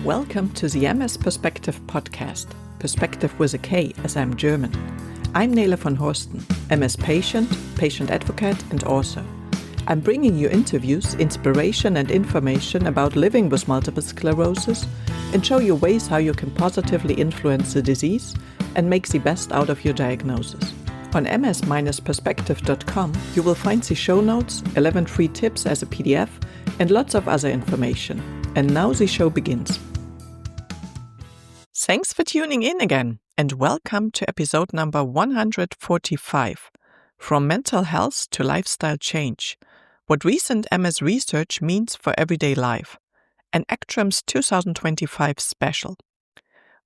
Welcome to the MS-Perspektive podcast, Perspective with a K as I'm German. I'm Nele von Horsten, MS patient, patient advocate and author. I'm bringing you interviews, inspiration and information about living with multiple sclerosis and show you ways how you can positively influence the disease and make the best out of your diagnosis. On ms-perspektive.com you will find the show notes, 11 free tips as a PDF and lots of other information. And now the show begins. Thanks for tuning in again and welcome to episode number 145, From Mental Health to Lifestyle Change, What Recent MS Research Means for Everyday Life, an ECTRIMS 2025 special.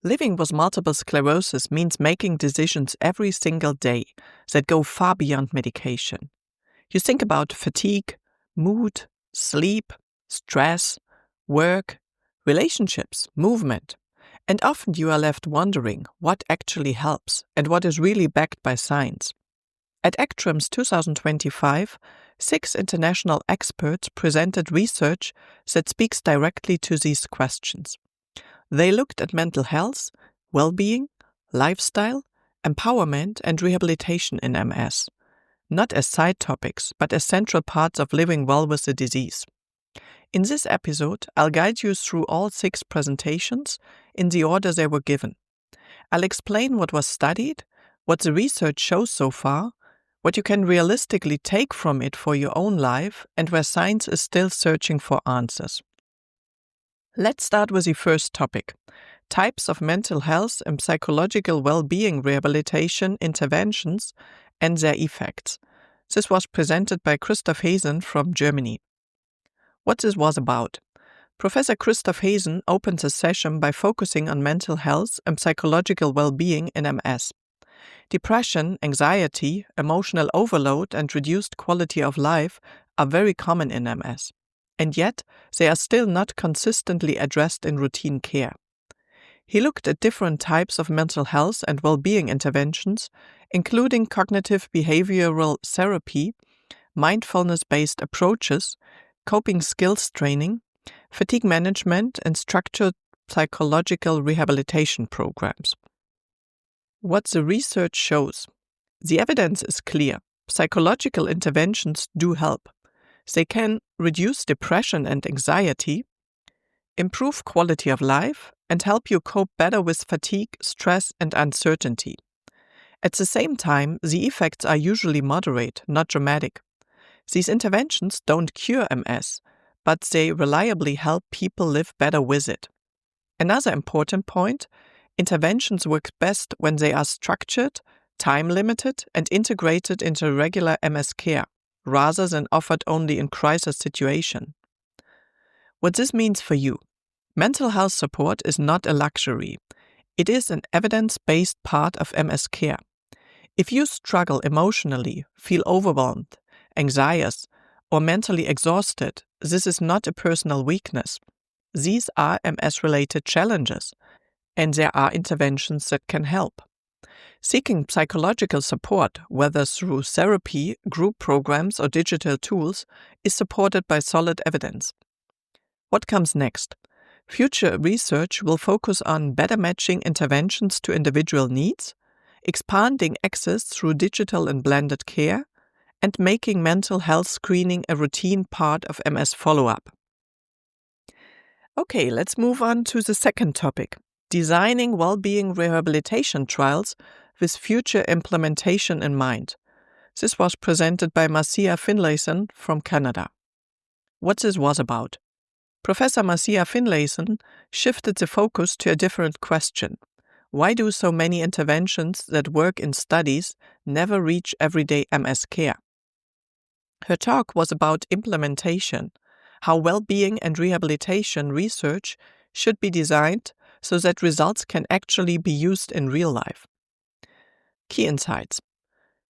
Living with multiple sclerosis means making decisions every single day that go far beyond medication. You think about fatigue, mood, sleep, stress, work, relationships, movement, and often you are left wondering what actually helps and what is really backed by science. At ECTRIMS 2025, 6 international experts presented research that speaks directly to these questions. They looked at mental health, well-being, lifestyle, empowerment and rehabilitation in MS, not as side topics, but as central parts of living well with the disease. In this episode, I'll guide you through all 6 presentations in the order they were given. I'll explain what was studied, what the research shows so far, what you can realistically take from it for your own life, and where science is still searching for answers. Let's start with the first topic, types of mental health and psychological well-being rehabilitation interventions and their effects. This was presented by Christoph Heesen from Germany. What this was about. Professor Christoph Heesen opened the session by focusing on mental health and psychological well-being in MS. Depression, anxiety, emotional overload and reduced quality of life are very common in MS, and yet they are still not consistently addressed in routine care. He looked at different types of mental health and well-being interventions, including cognitive behavioral therapy, mindfulness-based approaches, coping skills training, fatigue management, and structured psychological rehabilitation programs. What the research shows. The evidence is clear. Psychological interventions do help. They can reduce depression and anxiety, improve quality of life, and help you cope better with fatigue, stress, and uncertainty. At the same time, the effects are usually moderate, not dramatic. These interventions don't cure MS, but they reliably help people live better with it. Another important point, interventions work best when they are structured, time-limited, and integrated into regular MS care, rather than offered only in crisis situation. What this means for you. Mental health support is not a luxury. It is an evidence-based part of MS care. If you struggle emotionally, feel overwhelmed, anxious, or mentally exhausted, this is not a personal weakness. These are MS-related challenges, and there are interventions that can help. Seeking psychological support, whether through therapy, group programs, or digital tools, is supported by solid evidence. What comes next? Future research will focus on better matching interventions to individual needs, expanding access through digital and blended care, and making mental health screening a routine part of MS follow-up. Okay, let's move on to the second topic, designing well-being rehabilitation trials with future implementation in mind. This was presented by Marcia Finlayson from Canada. What this was about. Professor Marcia Finlayson shifted the focus to a different question. Why do so many interventions that work in studies never reach everyday MS care? Her talk was about implementation, how well-being and rehabilitation research should be designed so that results can actually be used in real life. Key insights.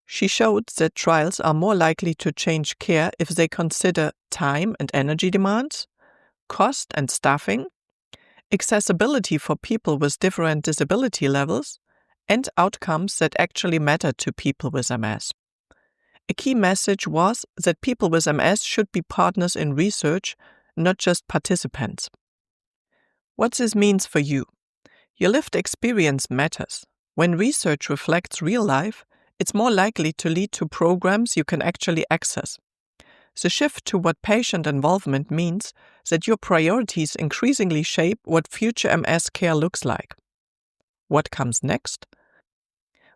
She showed that trials are more likely to change care if they consider time and energy demands, cost and staffing, accessibility for people with different disability levels, and outcomes that actually matter to people with MS. A key message was that people with MS should be partners in research, not just participants. What this means for you. Your lived experience matters. When research reflects real life, it's more likely to lead to programs you can actually access. The shift to what patient involvement means that your priorities increasingly shape what future MS care looks like. What comes next?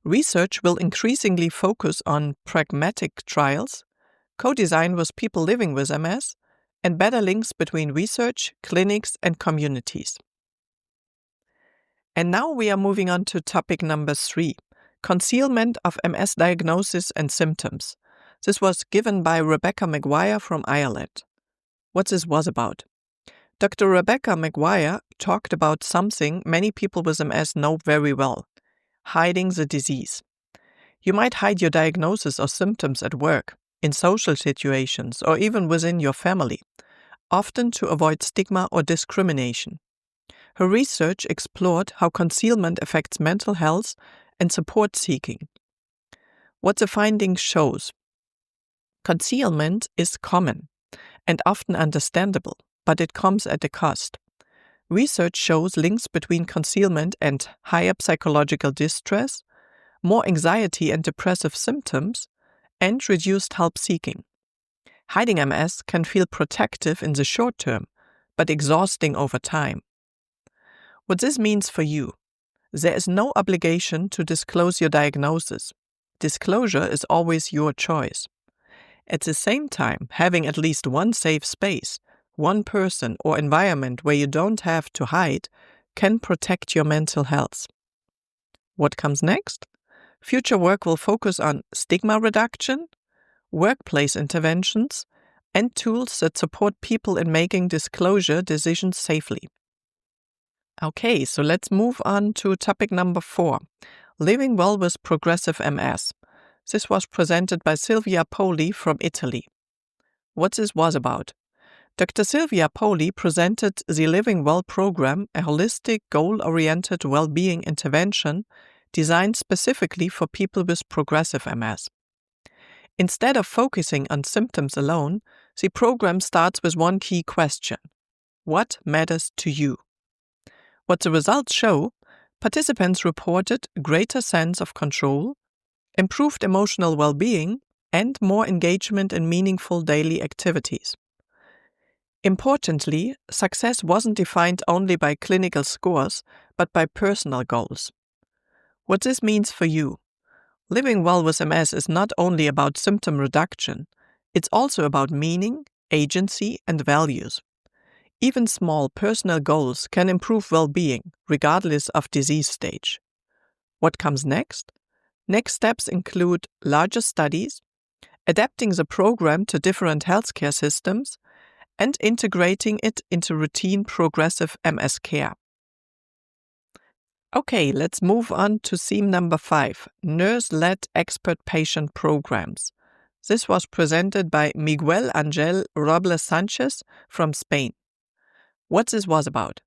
Research will increasingly focus on pragmatic trials, co-design with people living with MS, and better links between research, clinics, and communities. And now we are moving on to topic number 3, concealment of MS diagnosis and symptoms. This was given by Rebecca Maguire from Ireland. What this was about? Dr. Rebecca Maguire talked about something many people with MS know very well: hiding the disease. You might hide your diagnosis or symptoms at work, in social situations, or even within your family, often to avoid stigma or discrimination. Her research explored how concealment affects mental health and support seeking. What the findings shows: concealment is common and often understandable, but it comes at a cost. Research shows links between concealment and higher psychological distress, more anxiety and depressive symptoms, and reduced help seeking. Hiding MS can feel protective in the short term, but exhausting over time. What this means for you: there is no obligation to disclose your diagnosis. Disclosure is always your choice. At the same time, having at least one safe space, one person or environment where you don't have to hide, can protect your mental health. What comes next? Future work will focus on stigma reduction, workplace interventions, and tools that support people in making disclosure decisions safely. Okay, so let's move on to topic number 4, living well with progressive MS. This was presented by Silvia Poli from Italy. What this was about? Dr. Silvia Poli presented the Living Well program, a holistic, goal-oriented well-being intervention designed specifically for people with progressive MS. Instead of focusing on symptoms alone, the program starts with one key question: what matters to you? What the results show: participants reported a greater sense of control, improved emotional well-being, and more engagement in meaningful daily activities. Importantly, success wasn't defined only by clinical scores, but by personal goals. What this means for you: living well with MS is not only about symptom reduction, it's also about meaning, agency, and values. Even small personal goals can improve well-being, regardless of disease stage. What comes next? Next steps include larger studies, adapting the program to different healthcare systems, and integrating it into routine progressive MS care. Okay, let's move on to theme number 5, nurse-led expert-patient programs. This was presented by Miguel Angel Robles Sanchez from Spain. What this was about?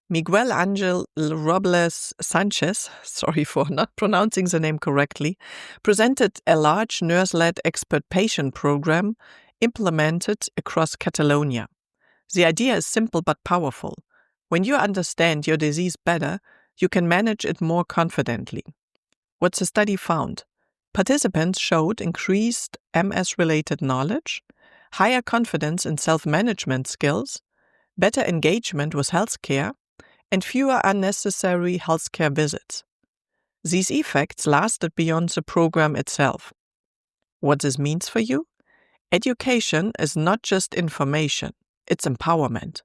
Miguel Angel Robles Sanchez, sorry for not pronouncing the name correctly, presented a large nurse-led expert-patient program implemented across Catalonia. The idea is simple but powerful. When you understand your disease better, you can manage it more confidently. What the study found? Participants showed increased MS-related knowledge, higher confidence in self-management skills, better engagement with healthcare, and fewer unnecessary healthcare visits. These effects lasted beyond the program itself. What this means for you? Education is not just information, it's empowerment.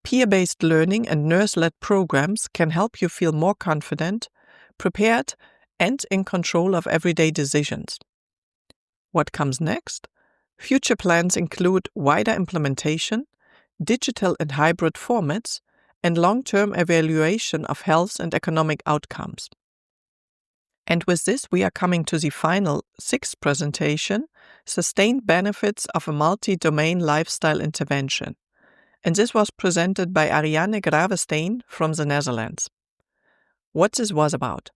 Peer-based learning and nurse-led programs can help you feel more confident, prepared, and in control of everyday decisions. What comes next? Future plans include wider implementation, digital and hybrid formats, and long-term evaluation of health and economic outcomes. And with this, we are coming to the final 6th presentation, Sustained Benefits of a Multi-Domain Lifestyle Intervention. And this was presented by Ariane Gravestein from the Netherlands. What this was about?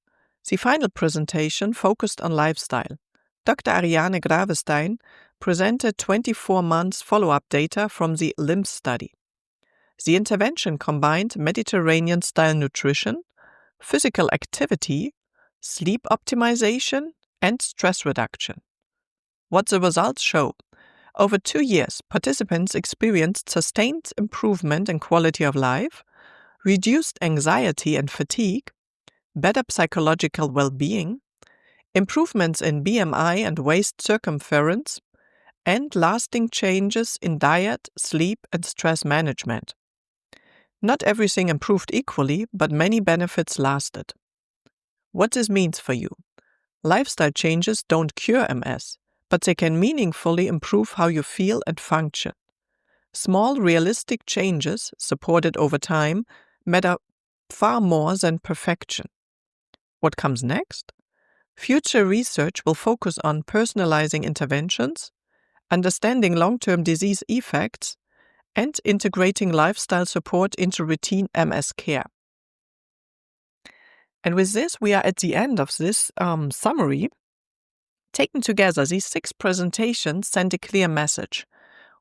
The final presentation focused on lifestyle. Dr. Ariane Gravestein presented 24 months follow-up data from the LIMS study. The intervention combined Mediterranean-style nutrition, physical activity, sleep optimization, and stress reduction. What the results show? Over 2 years, participants experienced sustained improvement in quality of life, reduced anxiety and fatigue, better psychological well-being, improvements in BMI and waist circumference, and lasting changes in diet, sleep, and stress management. Not everything improved equally, but many benefits lasted. What this means for you? Lifestyle changes don't cure MS, but they can meaningfully improve how you feel and function. Small, realistic changes, supported over time, matter far more than perfection. What comes next? Future research will focus on personalizing interventions, understanding long-term disease effects, and integrating lifestyle support into routine MS care. And with this, we are at the end of this summary. Taken together, these 6 presentations send a clear message.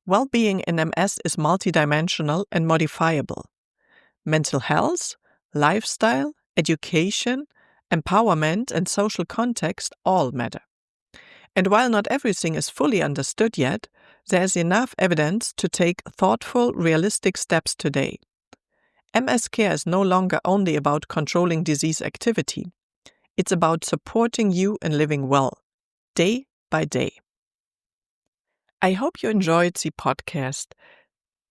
Well-being in MS is multidimensional and modifiable. Mental health, lifestyle, education, empowerment, and social context all matter. And while not everything is fully understood yet, there is enough evidence to take thoughtful, realistic steps today. MS care is no longer only about controlling disease activity. It's about supporting you in living well, day by day. I hope you enjoyed the podcast,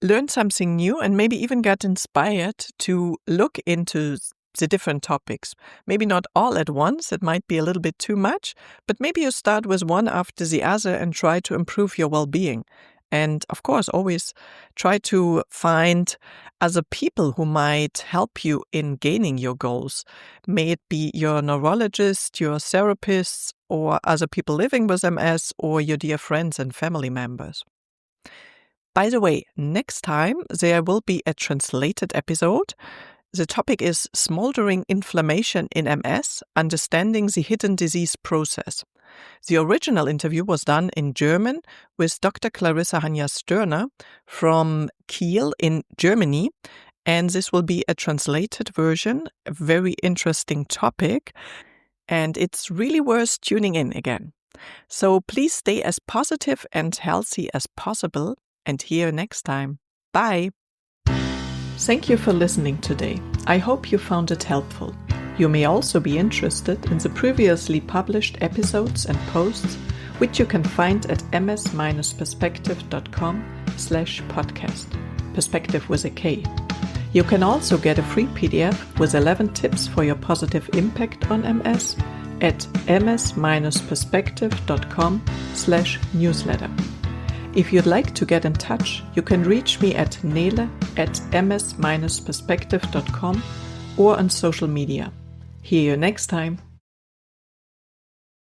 learned something new, and maybe even got inspired to look into the different topics. Maybe not all at once, it might be a little bit too much, but maybe you start with one after the other and try to improve your well-being. And of course, always try to find other people who might help you in gaining your goals. May it be your neurologist, your therapist, or other people living with MS, or your dear friends and family members. By the way, next time there will be a translated episode. The topic is Smoldering Inflammation in MS, Understanding the Hidden Disease Process. The original interview was done in German with Dr. Clarissa Hanja-Störner from Kiel in Germany, and this will be a translated version, a very interesting topic, and it's really worth tuning in again. So please stay as positive and healthy as possible, and see you next time. Bye! Thank you for listening today. I hope you found it helpful. You may also be interested in the previously published episodes and posts, which you can find at ms-perspektive.com/podcast. Perspective with a K. You can also get a free PDF with 11 tips for your positive impact on MS at ms-perspektive.com/newsletter. If you'd like to get in touch, you can reach me at nele@ms-perspektive.com or on social media. See you next time.